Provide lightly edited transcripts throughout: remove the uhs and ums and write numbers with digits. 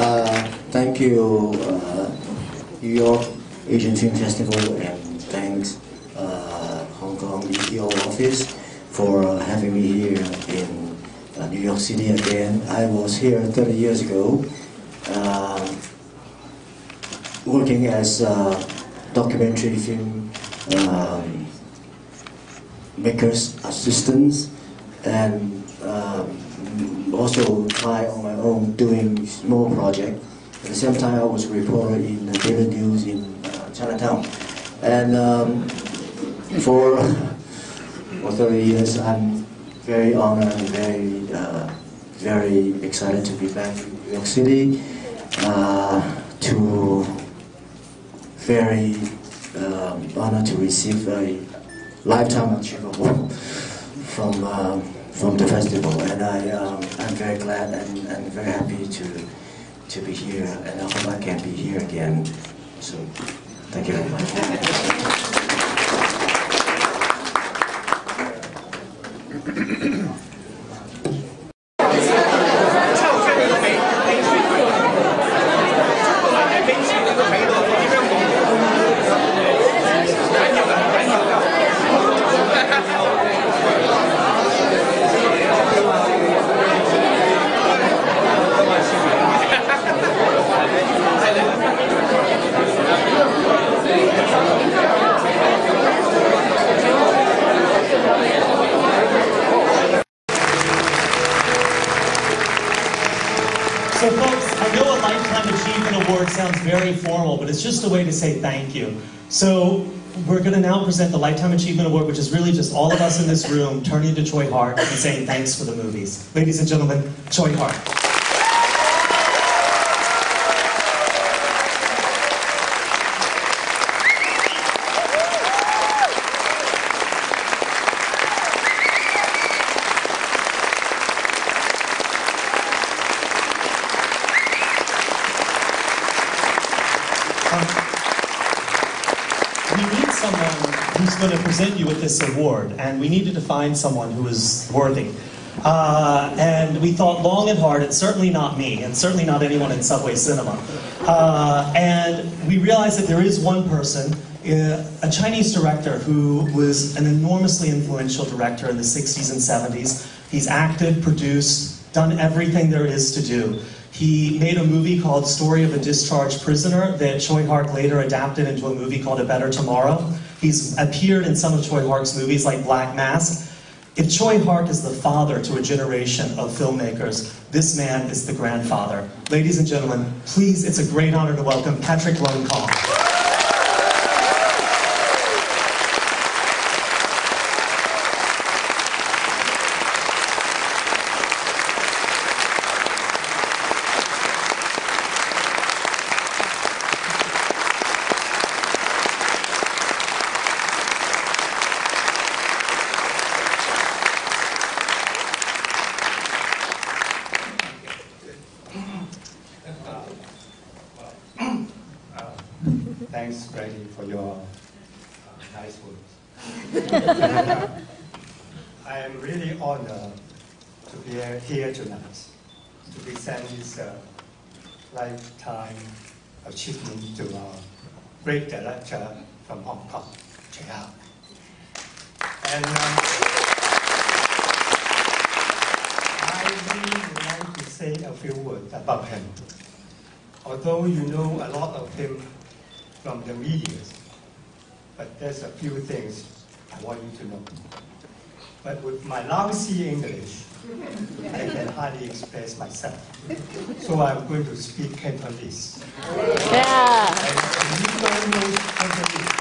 Thank you, New York Asian Film Festival, and thanks Hong Kong ETO office for having me here in New York City again. I was here 30 years ago, working as a documentary film makers assistants, and also try on my own doing small project. At the same time, I was a reporter in the Daily News in Chinatown, and for 30 years, I'm very honored and very excited to be back in New York City. Very honored to receive a Lifetime Achievement Award from the festival, and I'm very glad and very happy to be here, and I hope I can be here again soon. Thank you very much. So folks, I know a Lifetime Achievement Award sounds very formal, but it's just a way to say thank you. So we're going to now present the Lifetime Achievement Award, which is really just all of us in this room turning to Tsui Hark and saying thanks for the movies. Ladies and gentlemen, Tsui Hark. We need someone who's going to present you with this award, and we needed to find someone who is worthy. And we thought long and hard, it's certainly not me, and certainly not anyone in Subway Cinema. And we realized that there is one person, a Chinese director who was an enormously influential director in the 60s and 70s. He's acted, produced, done everything there is to do. He made a movie called Story of a Discharged Prisoner that Tsui Hark later adapted into a movie called A Better Tomorrow. He's appeared in some of Tsui Hark's movies like Black Mask. If Tsui Hark is the father to a generation of filmmakers, this man is the grandfather. Ladies and gentlemen, please, it's a great honor to welcome Patrick Lung Kong. Thanks, Grady, for your nice words. I am really honored to be here tonight to present this Lifetime Achievement to our great director from Hong Kong, Tsui Hark. And I really would like to say a few words about him. Although you know a lot of him from the media, but there's a few things I want you to know. But with my lousy English, I can hardly express myself. So I'm going to speak Cantonese. Yeah. And you don't know Cantonese,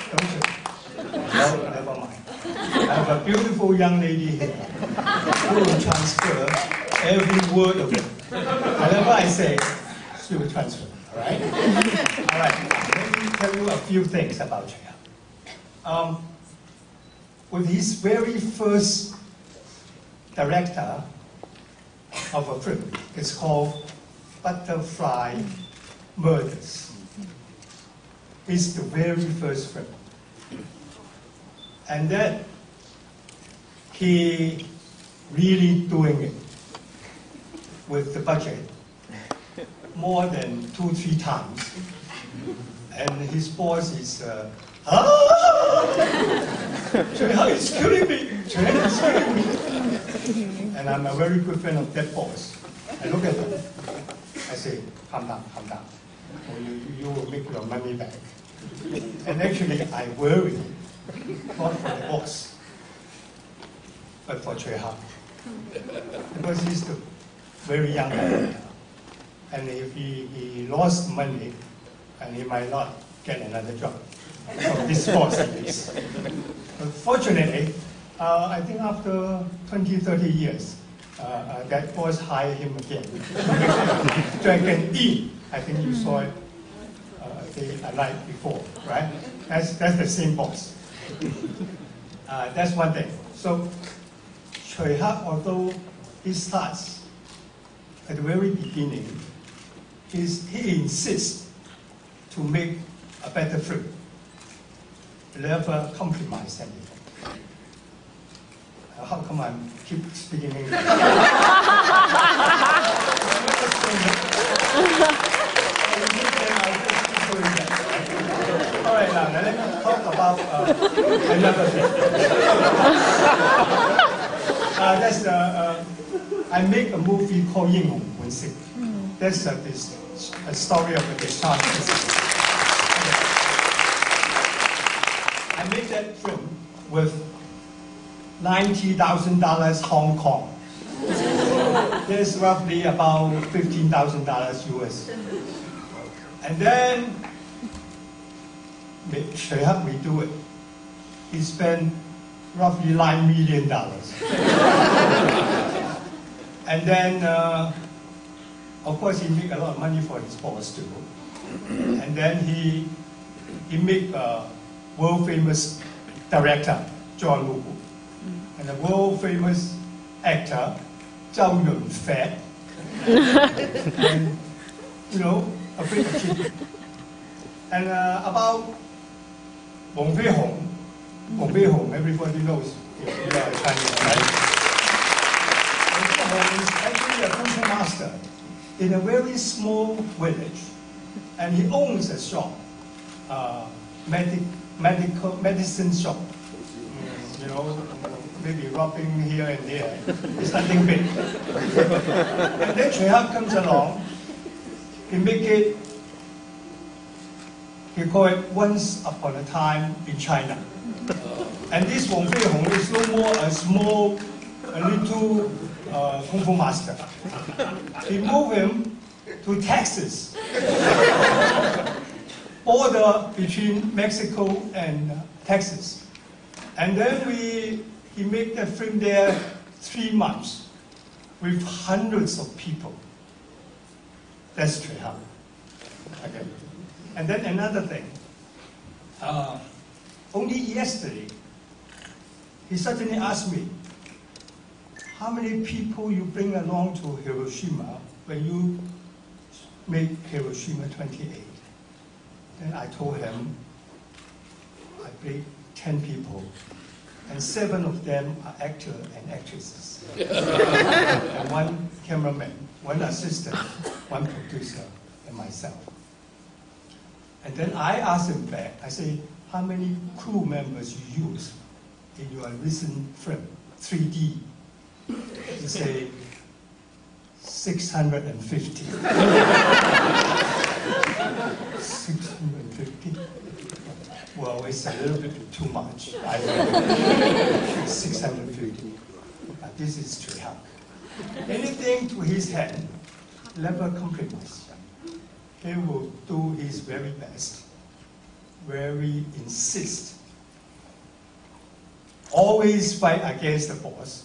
don't you? No, never mind. I have a beautiful young lady here who will transfer every word of it. Whatever I say, she will transfer. All right? All right. Let me tell you a few things about Tsui Hark. With his very first director of a film, it's called Butterfly Murders. It's the very first film. And then he really doing it with the budget more than 2-3 times. And his boss is, Tsui Hark is killing me! Tsui Hark is killing me! And I'm a very good friend of that boss. I look at him, I say, calm down, or you will make your money back. And actually, I worry, not for the boss, but for Tsui Hark. Because he's the very young guy. And if he lost money, and he might not get another job from this boss at least. But fortunately, I think after 20-30 years, that boss hired him again. Dragon E, I think you saw it a night before, right? That's the same boss. That's one thing. So Tsui Hark, although he starts at the very beginning, he insists to make a better film. He never compromise anything. How come I keep speaking English? All right, now let me talk about another thing. I make a movie called 英雄本色. That's a story of the discharge principle. I made that film with $90,000 Hong Kong. That's roughly about $15,000 US. And then Tsui Hark redo it. He spent roughly $9 million. And then, of course, he made a lot of money for his boss too. And then he made a world-famous director, John Woo, and a world-famous actor, Zhao Yunfei, and, a big achievement. And about Wong Fei Hong, everybody knows, you are Chinese, right? Wong Fei Hong is actually a kung fu master in a very small village, and he owns a shop, medicine shop. Maybe rubbing here and there. It's nothing big. And then Tsui Hark comes along. He make it. He call it Once Upon a Time in China. And this Wong Fei Hong is no more a little kung fu master. He moved him to Texas, border between Mexico and Texas. And then he made the film there 3 months with hundreds of people. That's Tsui Hark. Okay. And then another thing. Only yesterday, he suddenly asked me, how many people you bring along to Hiroshima when you make Hiroshima 28? And I told him, I bring 10 people, and 7 of them are actors and actresses. And 1 cameraman, 1 assistant, 1 producer, and myself. And then I asked him back, I say, how many crew members you use in your recent film, 3D? He say, 650. 650? Well, it's a little bit too much. 650. But this is Tsui Hark. Anything to his hand, never compromise. He will do his very best, very insist. Always fight against the boss.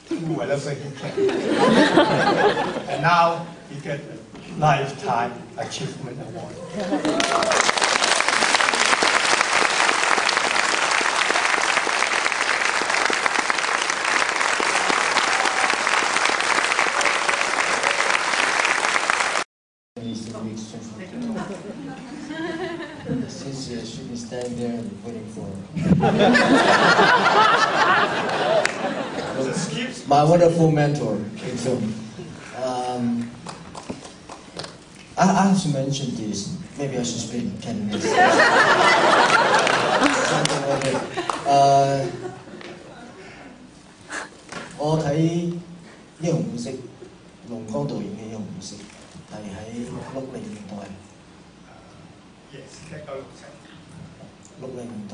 Do whatever he can. And now he gets a Lifetime Achievement Award. Since she's been standing there and waiting for my wonderful mentor in film. I have to mention this. Maybe I should speak Cantonese. 我睇英雄本色，龍江導演嘅英雄本色係喺60年代。Yes， 60年代，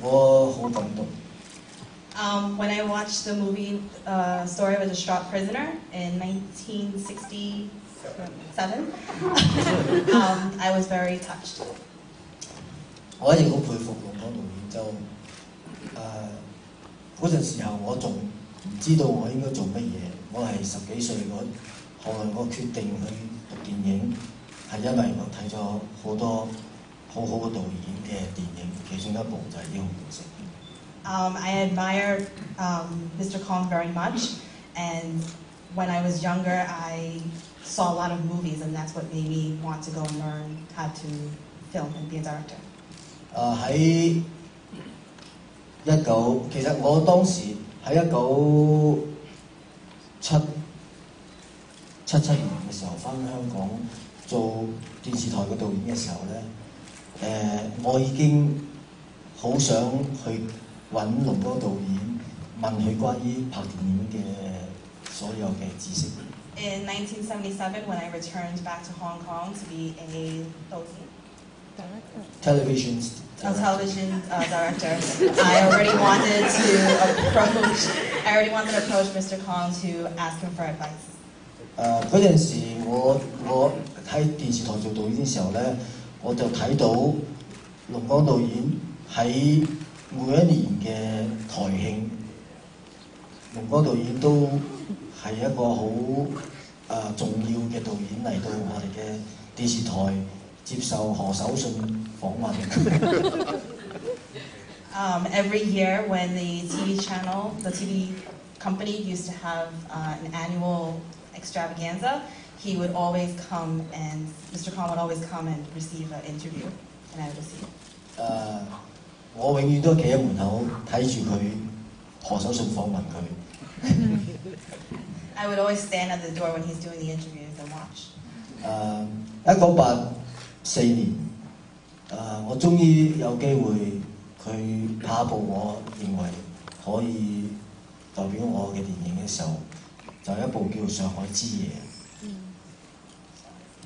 我好感動。When I watched the movie Story of a Distraught Prisoner in 1967, I was very touched. 我一直好佩服龍江導演，就嗰陣時候我仲唔知道我應該做乜嘢，我係10幾歲後來我決定去讀電影，係因為我睇咗好多好好嘅導演嘅電影，其中一部就係《英雄本色》。I admire Mr. Kong very much, and when I was younger, I saw a lot of movies, and that's what made me want to go and learn how to film and be a director. 喺其實我當時喺1977年嘅時候翻香港做電視台嘅導演嘅時候咧，我已經好想去揾龍哥導演問佢關於拍電影嘅所有嘅知識。In 1977, when I returned back to Hong Kong to be a television director, I already wanted to approach Mr. Kong to ask him for advice. 嗰陣時我喺電視台做導演嘅時候咧，我就睇到龍江導演喺每一年嘅台慶，龍江導演都係一個好重要嘅導演嚟到我哋嘅電視台接受何守信訪問。Every year when the TV company used to have an annual extravaganza, he would always come and Mr. Kong would always come and receive an interview, and I would receive. 我永遠都企喺門口睇住佢何守信訪問佢。I would always stand at the door when he's doing the interviews and watch. 1984年，我終於有機會佢拍一部我認為可以代表我嘅電影嘅時候，就一部叫《上海之夜》。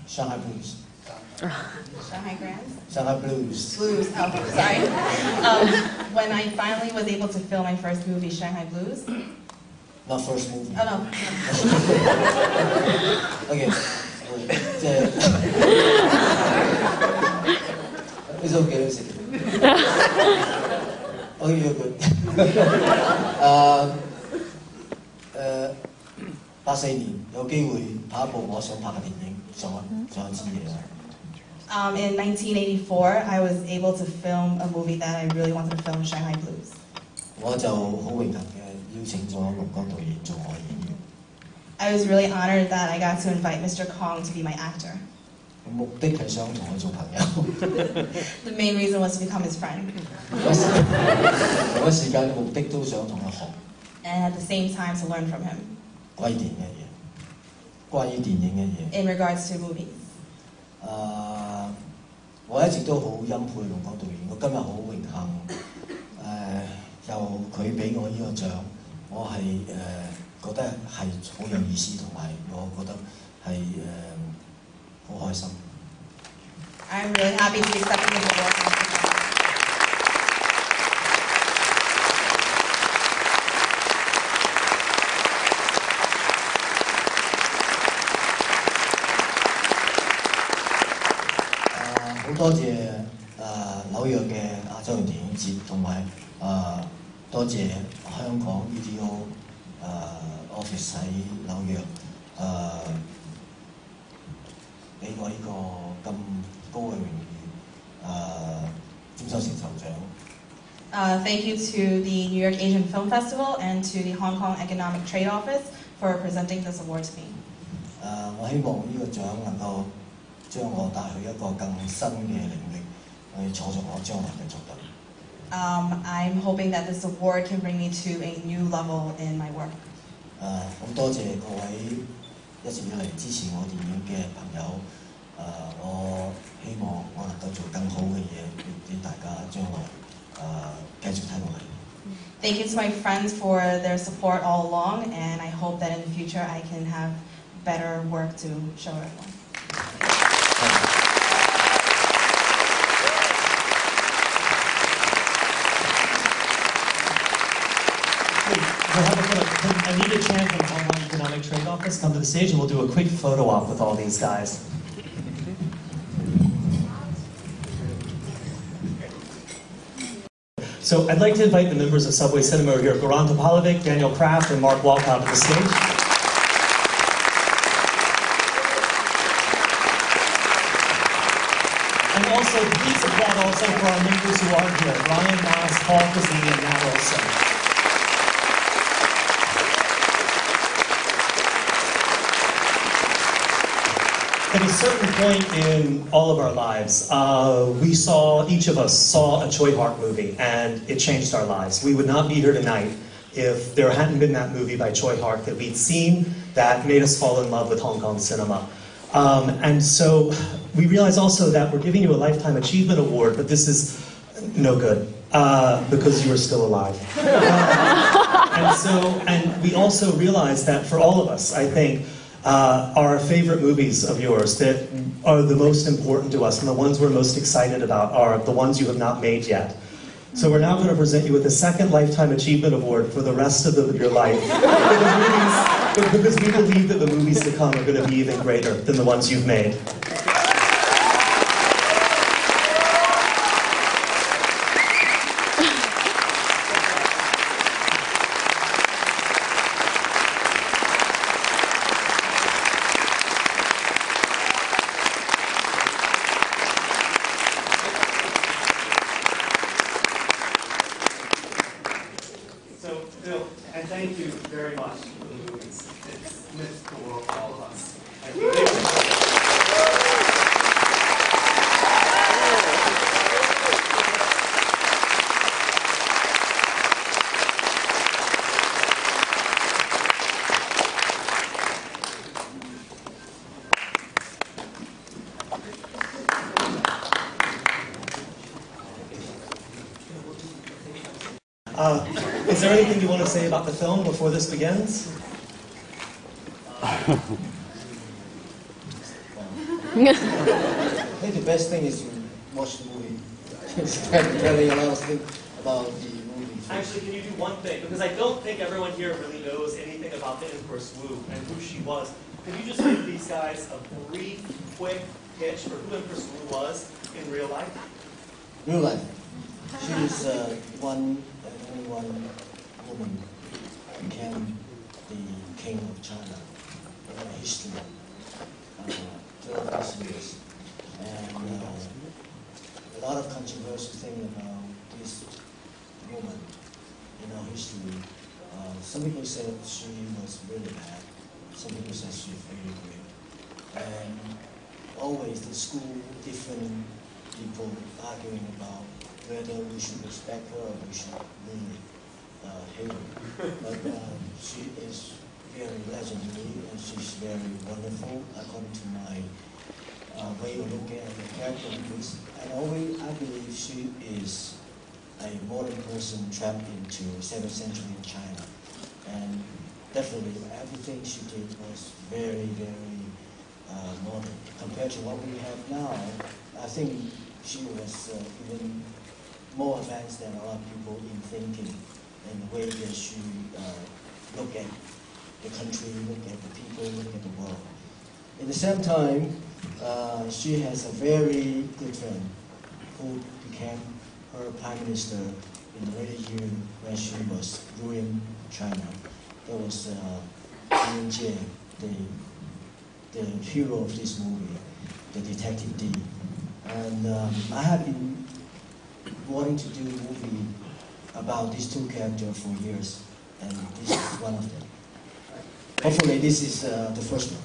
Shanghai Blues。Shanghai Grand? Shanghai Blues. Blues, oh, sorry. When I finally was able to film my first movie, Shanghai Blues. Not first movie. Oh, no. Okay. It's okay, it's okay. Okay, you're good. 84年有機會拍一部我想拍嘅電影《上海之夜》。In 1984, I was able to film a movie that I really wanted to film, Shanghai Blues. 我就好榮幸嘅邀請咗龍江導演做我嘅演員。I was really honored that I got to invite Mr. Kong to be my actor. 目的係想同佢做朋友。The main reason was to become his friend. 同一時間目的都想同佢學。And at the same time to learn from him. 關於電影嘅嘢。In regards to movies. 我一直都好欽佩龍江導演，我今日好榮幸，由佢俾我呢個獎，我係覺得係好有意思，同埋我覺得係好開心。I'm really happy to be accepting this award. 好多謝紐約嘅亞洲人電影節，同埋多謝香港 VDO office 喺紐約俾我呢個咁高嘅榮譽終身成就獎。Thank you to the New York Asian Film Festival and to the Hong Kong Economic Trade Office for presenting this award to me. 我希望呢個獎能夠將我帶去一個更新嘅領域，去創造我將來嘅作品。I'm hoping that this award can bring me to a new level in my work. 好多謝各位一直以嚟支持我電影嘅朋友，我希望我能夠做更好嘅嘢，俾大家將來繼續睇落去。Thank you to my friends for their support all along, and I hope that in the future I can have better work to show everyone. I need a chant from the Hong Kong Economic Trade Office. Come to the stage and we'll do a quick photo op with all these guys. So I'd like to invite the members of Subway Cinema over here, Goran Topalovic, Daniel Kraft, and Mark Walcott to the stage. And also, please applaud also for our members who are here. Ryan, Moss, Paul Kazini, and Matt Olson. At a certain point in all of our lives, each of us saw a Tsui Hark movie, and it changed our lives. We would not be here tonight if there hadn't been that movie by Tsui Hark that we'd seen that made us fall in love with Hong Kong cinema. And so we realize also that we're giving you a Lifetime Achievement Award, but this is no good because you are still alive. And we also realize that for all of us, I think, our favorite movies of yours that are the most important to us and the ones we're most excited about are the ones you have not made yet. So we're now going to present you with a second Lifetime Achievement Award for the rest of your life. Because we believe that the movies to come are going to be even greater than the ones you've made. And thank you very much for the movies. It's meant the world for all of us. Thank you. Is there anything you want to say about the film before this begins? I think the best thing is to watch the movie. Instead of telling a lot of things about the movie. Actually, can you do one thing? Because I don't think everyone here really knows anything about the Empress Wu and who she was. Can you just give these guys a brief, quick pitch for who Empress Wu was in real life? Real life. She is only one woman became the king of China in history throughout these years. And a lot of controversial thing about this woman in our history. Some people said she was really bad. Some people said she was really great. And always the school, different people arguing about whether we should respect her or we should really hate her. But she is very legendary and she's very wonderful according to my way of looking at the character of this. And I believe she is a modern person trapped into 7th century in China. And definitely everything she did was very, very modern. Compared to what we have now, I think she was even more advanced than a lot of people in thinking and the way that she look at the country, look at the people, look at the world. At the same time, she has a very good friend who became her prime minister in the later year when she was ruling China. That was Liu Jie, the hero of this movie, the Detective D. And I have been wanting to do a movie about these two characters for years, and this is one of them. Hopefully this is the first one.